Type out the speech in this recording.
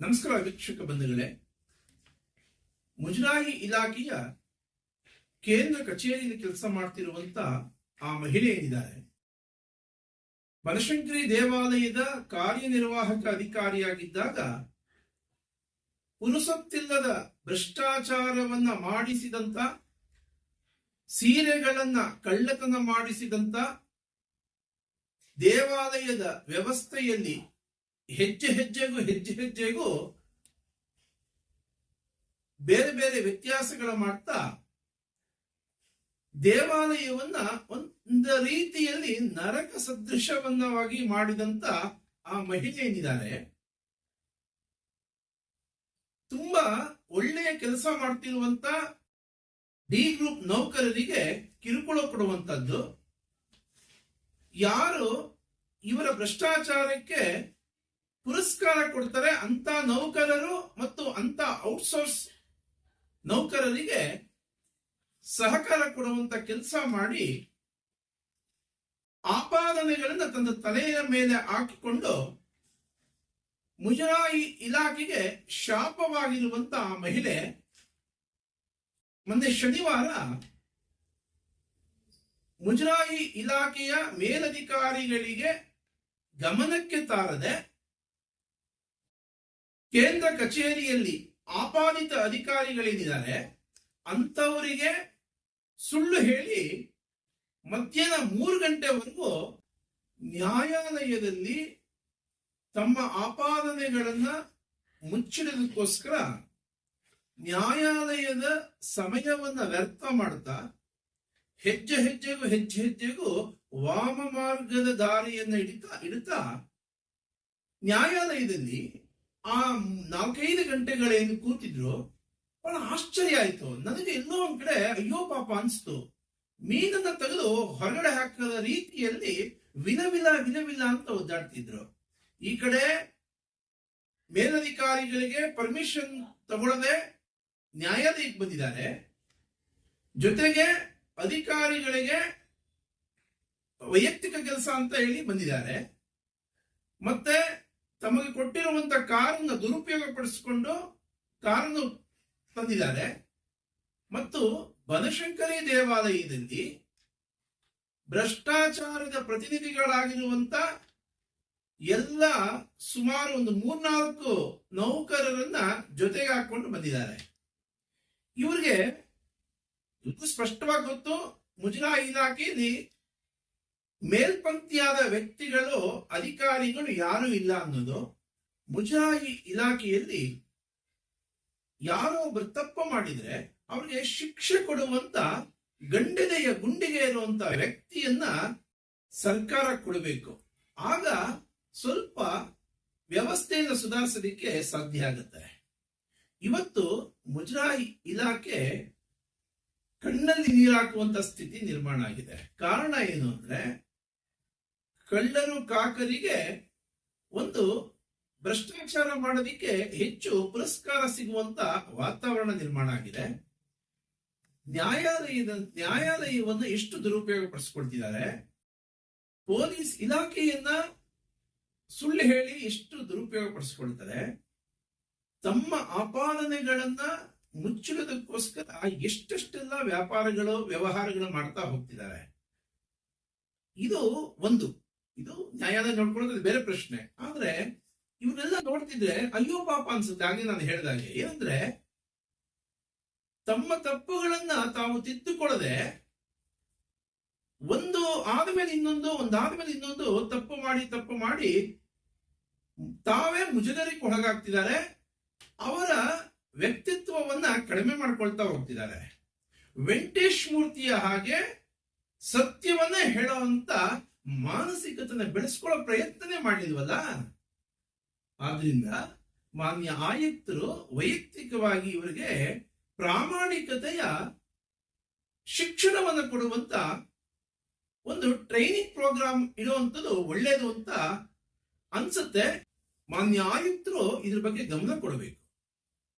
ನಮಸ್ಕಾರ ವೀಕ್ಷಕ ಬಂಧುಗಳೇ. ಮುಜರಾಯಿ ಇಲಾಖೆಯ ಕೇಂದ್ರ ಕಚೇರಿಯಲ್ಲಿ ಕೆಲಸ ಮಾಡ್ತಿರುವಂತ ಆ ಮಹಿಳೆ ಏನಿದ್ದಾರೆ, ಬನಶಂಕರಿ ದೇವಾಲಯದ ಕಾರ್ಯನಿರ್ವಾಹಕ ಅಧಿಕಾರಿಯಾಗಿದ್ದಾಗ ಪುರುಸೊತ್ತಿಲ್ಲದ ಭ್ರಷ್ಟಾಚಾರವನ್ನ ಮಾಡಿಸಿದಂತ, ಸೀರೆಗಳನ್ನ ಕಳ್ಳತನ ಮಾಡಿಸಿದಂತ, ದೇವಾಲಯದ ವ್ಯವಸ್ಥೆಯಲ್ಲಿ ಹೆಜ್ಜೆ ಹೆಜ್ಜೆಗೂ ಬೇರೆ ಬೇರೆ ವ್ಯತ್ಯಾಸಗಳ ಮಾಡ್ತಾ ದೇವಾಲಯವನ್ನ ಒಂದು ರೀತಿಯಲ್ಲಿ ನರಕ ಸದೃಶವನ್ನವಾಗಿ ಮಾಡಿದಂತ ಆ ಮಹಿಳೆ ಏನಿದ್ದಾರೆ, ತುಂಬಾ ಒಳ್ಳೆಯ ಕೆಲಸ ಮಾಡ್ತಿರುವಂತ ಡಿ ಗ್ರೂಪ್ ನೌಕರರಿಗೆ ಕಿರುಕುಳ ಕೊಡುವಂತದ್ದು, ಯಾರು ಇವರ ಭ್ರಷ್ಟಾಚಾರಕ್ಕೆ ಪುರಸ್ಕಾರ ಕೊಡ್ತಾರೆ ಅಂತ ನೌಕರರು ಮತ್ತು ಅಂತ ಔಟ್ಸೋರ್ಸ್ ನೌಕರರಿಗೆ ಸಹಕಾರ ಕೊಡುವಂತ ಕೆಲಸ ಮಾಡಿ ಆಪಾದನೆಗಳನ್ನ ತನ್ನ ತಲೆಯ ಮೇಲೆ ಹಾಕಿಕೊಂಡು ಮುಜರಾಯಿ ಇಲಾಖೆಗೆ ಶಾಪವಾಗಿರುವಂತ ಆ ಮಹಿಳೆ ಮೊನ್ನೆ ಶನಿವಾರ ಮುಜರಾಯಿ ಇಲಾಖೆಯ ಮೇಲಧಿಕಾರಿಗಳಿಗೆ ಗಮನಕ್ಕೆ ತಾರದೆ ಕೇಂದ್ರ ಕಚೇರಿಯಲ್ಲಿ ಆಪಾದಿತ ಅಧಿಕಾರಿಗಳೇನಿದ್ದಾರೆ ಅಂತವರಿಗೆ ಸುಳ್ಳು ಹೇಳಿ ಮಧ್ಯಾಹ್ನ 3 ಗಂಟೆವರೆಗೂ ನ್ಯಾಯಾಲಯದಲ್ಲಿ ತಮ್ಮ ಆಪಾದನೆಗಳನ್ನ ಮುಚ್ಚಿಡೋದಕ್ಕೋಸ್ಕರ ನ್ಯಾಯಾಲಯದ ಸಮಯವನ್ನ ವ್ಯರ್ಥ ಮಾಡ್ತಾ ಹೆಜ್ಜೆಗೂ ವಾಮ ಮಾರ್ಗದ ದಾರಿಯನ್ನ ಇಡುತ್ತಾ ನ್ಯಾಯಾಲಯದಲ್ಲಿ ಆ 4-5 ಗಂಟೆಗಳೇನು ಕೂತಿದ್ರು, ಬಹಳ ಆಶ್ಚರ್ಯ ಆಯ್ತು ನನಗೆ. ಎಲ್ಲೋ ಒಂದ್ ಕಡೆ ಅಯ್ಯೋ ಪಾಪ ಅನ್ಸ್ತು. ಮೀನನ್ನ ತೆಗೆದು ಹೊರಗಡೆ ಹಾಕದ ರೀತಿಯಲ್ಲಿ ವಿಲವಿಲ ಅಂತ ಒದ್ದಾಡ್ತಿದ್ರು. ಈ ಕಡೆ ಮೇಲಧಿಕಾರಿಗಳಿಗೆ ಪರ್ಮಿಷನ್ ತಗೊಳ್ಳದೆ ನ್ಯಾಯಾಲಯಕ್ಕೆ ಬಂದಿದ್ದಾರೆ, ಜೊತೆಗೆ ಅಧಿಕಾರಿಗಳಿಗೆ ವೈಯಕ್ತಿಕ ಕೆಲಸ ಅಂತ ಹೇಳಿ ಬಂದಿದ್ದಾರೆ, ಮತ್ತೆ ತಮಗೆ ಕೊಟ್ಟಿರುವಂತ ಕಾರನ್ನು ದುರುಪಯೋಗ ಪಡಿಸಿಕೊಂಡು ಕಾರನ್ನು ತಂದಿದ್ದಾರೆ. ಮತ್ತು ಬನಶಂಕರಿ ದೇವಾಲಯದಲ್ಲಿ ಭ್ರಷ್ಟಾಚಾರದ ಪ್ರತಿನಿಧಿಗಳಾಗಿರುವಂತ ಎಲ್ಲ ಸುಮಾರು ಒಂದು 3-4 ನೌಕರರನ್ನ ಜೊತೆಗೆ ಹಾಕೊಂಡು ಬಂದಿದ್ದಾರೆ. ಇವರಿಗೆ ಸ್ಪಷ್ಟವಾಗಿ ಗೊತ್ತು, ಮುಜರಾಯಿ ಇಲಾಖೆಯಲ್ಲಿ ಮೇಲ್ಪಂಕ್ತಿಯಾದ ವ್ಯಕ್ತಿಗಳು, ಅಧಿಕಾರಿಗಳು ಯಾರು ಇಲ್ಲ ಅನ್ನೋದು. ಮುಜರಾಯಿ ಇಲಾಖೆಯಲ್ಲಿ ಯಾರೋ ಒಬ್ಬರು ತಪ್ಪು ಮಾಡಿದ್ರೆ ಅವ್ರಿಗೆ ಶಿಕ್ಷೆ ಕೊಡುವಂತ ಗಂಡನೆಯ ಗುಂಡಿಗೆ ಇರುವಂತ ವ್ಯಕ್ತಿಯನ್ನ ಸರ್ಕಾರ ಕೊಡಬೇಕು. ಆಗ ಸ್ವಲ್ಪ ವ್ಯವಸ್ಥೆಯನ್ನು ಸುಧಾರಿಸಲಿಕ್ಕೆ ಸಾಧ್ಯ ಆಗುತ್ತೆ. ಇವತ್ತು ಮುಜರಾಯಿ ಇಲಾಖೆ ಕಣ್ಣಲ್ಲಿ ನೀರಾಕುವಂತ ಸ್ಥಿತಿ ನಿರ್ಮಾಣ ಆಗಿದೆ. ಕಾರಣ ಏನು ಅಂದ್ರೆ, ಕಳ್ಳರು ಕಾಕರಿಗೆ ಒಂದು ಭ್ರಷ್ಟಾಚಾರ ಮಾಡೋದಿಕ್ಕೆ ಹೆಚ್ಚು ಪುರಸ್ಕಾರ ಸಿಗುವಂತ ವಾತಾವರಣ ನಿರ್ಮಾಣ ಆಗಿದೆ. ನ್ಯಾಯಾಲಯವನ್ನು ಎಷ್ಟು ದುರುಪಯೋಗ ಪಡಿಸ್ಕೊಳ್ತಿದ್ದಾರೆ, ಪೊಲೀಸ್ ಇಲಾಖೆಯನ್ನ ಸುಳ್ಳು ಹೇಳಿ ಎಷ್ಟು ದುರುಪಯೋಗ ಪಡಿಸ್ಕೊಳ್ತಾರೆ, ತಮ್ಮ ಆಪಾದನೆಗಳನ್ನ ಮುಚ್ಚುವುದಕ್ಕೋಸ್ಕರ ಎಷ್ಟೆಷ್ಟೆಲ್ಲ ವ್ಯವಹಾರಗಳು ಮಾಡ್ತಾ ಹೋಗ್ತಿದ್ದಾರೆ. ಇದು ನ್ಯಾಯಾಲಯ ನೋಡ್ಕೊಳ್ಳೋದು ಬೇರೆ ಪ್ರಶ್ನೆ. ಆದ್ರೆ ಇವನ್ನೆಲ್ಲ ನೋಡ್ತಿದ್ರೆ ಅಯ್ಯೋ ಪಾಪ ಅನ್ಸುತ್ತೆ. ಹಾಗೆ ನಾನು ಹೇಳಿದಾಗೆ ಏನಂದ್ರೆ, ತಮ್ಮ ತಪ್ಪುಗಳನ್ನ ತಾವು ತಿದ್ದುಕೊಳ್ಳದೆ ಒಂದಾದ್ಮೇಲೆ ಇನ್ನೊಂದು ತಪ್ಪು ಮಾಡಿ ತಾವೇ ಮುಜುಗರಕ್ಕೆ ಒಳಗಾಗ್ತಿದ್ದಾರೆ. ಅವರ ವ್ಯಕ್ತಿತ್ವವನ್ನ ಕಡಿಮೆ ಮಾಡ್ಕೊಳ್ತಾ ಹೋಗ್ತಿದ್ದಾರೆ. ವೆಂಕಟೇಶ್ ಮೂರ್ತಿಯ ಹಾಗೆ ಸತ್ಯವನ್ನ ಹೇಳುವಂತ ಮಾನಸಿಕತೆನ ಬೆಳೆಸ್ಕೊಳ್ಳೋ ಪ್ರಯತ್ನನೇ ಮಾಡಿಲ್ವಲ್ಲ. ಆದ್ರಿಂದ ಮಾನ್ಯ ಆಯುಕ್ತರು ವೈಯಕ್ತಿಕವಾಗಿ ಇವರಿಗೆ ಪ್ರಾಮಾಣಿಕತೆಯ ಶಿಕ್ಷಣವನ್ನು ಕೊಡುವಂತ ಒಂದು ಟ್ರೈನಿಂಗ್ ಪ್ರೋಗ್ರಾಮ್ ಇಡುವಂಥದ್ದು ಒಳ್ಳೆಯದು ಅಂತ ಅನ್ಸುತ್ತೆ. ಮಾನ್ಯ ಆಯುಕ್ತರು ಇದ್ರ ಬಗ್ಗೆ ಗಮನ ಕೊಡಬೇಕು.